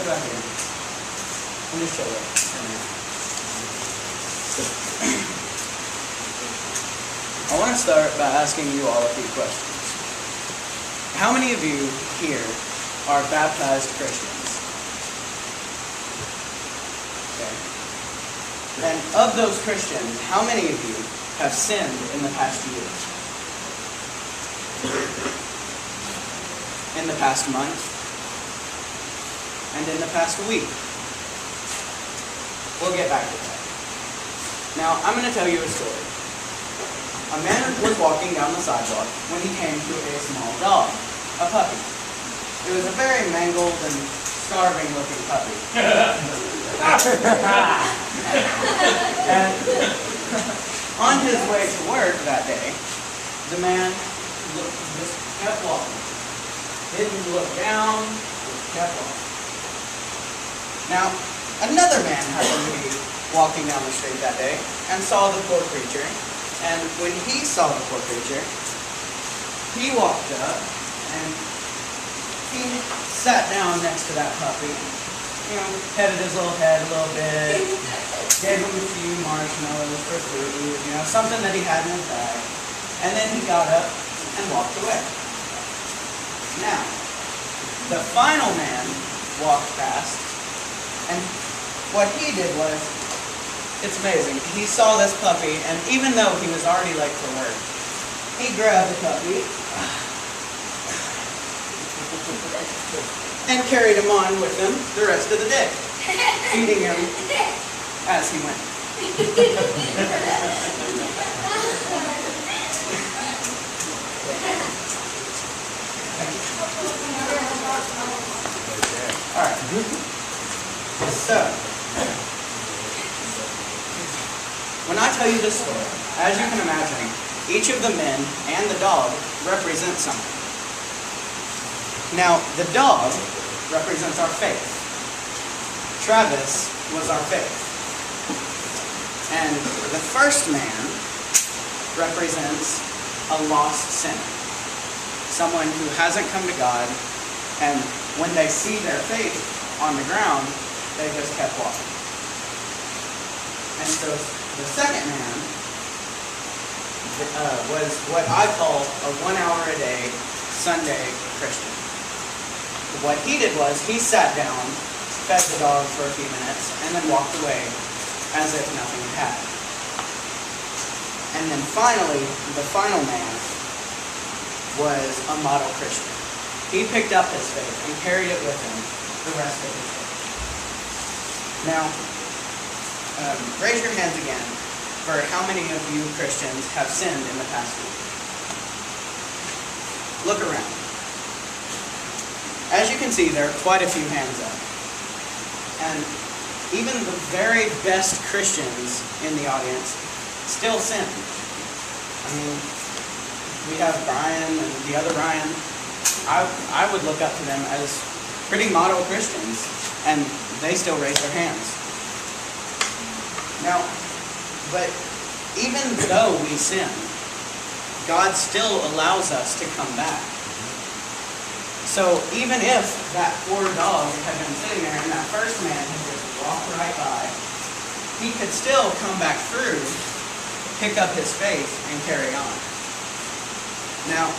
right here and just show it for a minute. I want to start by asking you all a few questions. How many of you here are baptized Christians? Okay. And of those Christians, how many of you have sinned in the past year? In the past month? And in the past week? We'll get back to that. Now, I'm going to tell you a story. A man was walking down the sidewalk when he came to a small dog, a puppy. It was a very mangled and starving looking puppy. And on his way to work that day, the man just kept walking. Didn't look down, just kept walking. Now, another man happened to be walking down the street that day and saw the poor creature. And when he saw the poor creature, he walked up and he sat down next to that puppy. You know, petted his little head a little bit, gave him a few marshmallows for food, you know, something that he had in his bag. And then he got up and walked away. Now, the final man walked past, and what he did was, it's amazing. He saw this puppy, and even though he was already late for work, he grabbed the puppy and carried him on with him the rest of the day, feeding him as he went. All right. So, when I tell you this story, as you can imagine, each of the men and the dog represent something. Now, the dog represents our faith. Travis was our faith. And the first man represents a lost sinner. Someone who hasn't come to God, and when they see their faith on the ground, they just kept walking. And so the second man was what I call a 1 hour a day Sunday Christian. What he did was he sat down, fed the dog for a few minutes, and then walked away as if nothing had happened. And then finally, the final man was a model Christian. He picked up his faith and carried it with him the rest of his days. Now, raise your hands again for how many of you Christians have sinned in the past week. Look around. As you can see, there are quite a few hands up. And even the very best Christians in the audience still sin. I mean, we have Brian and the other Brian. I would look up to them as pretty model Christians, and they still raise their hands. Now, but even though we sin, God still allows us to come back. So even if that poor dog had been sitting there and that first man had just walked right by, he could still come back through, pick up his faith, and carry on. Now,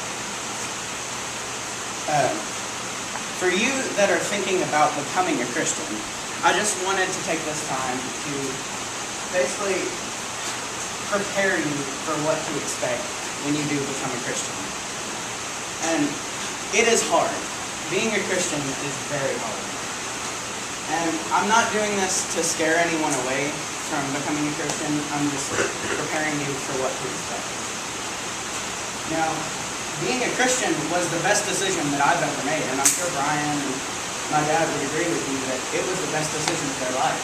for you that are thinking about becoming a Christian, I just wanted to take this time to basically prepare you for what to expect when you do become a Christian. And it is hard. Being a Christian is very hard. And I'm not doing this to scare anyone away from becoming a Christian. I'm just preparing you for what to expect. Now, being a Christian was the best decision that I've ever made, and I'm sure Brian and my dad would agree with me that it was the best decision of their life.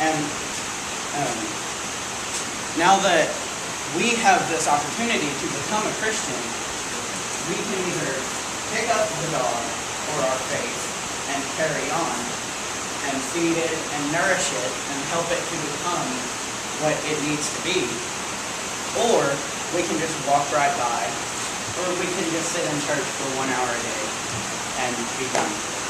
And now that we have this opportunity to become a Christian, we can either pick up the dog or our faith and carry on and feed it and nourish it and help it to become what it needs to be, or we can just walk right by, or we can just sit in church for 1 hour a day and be done with it.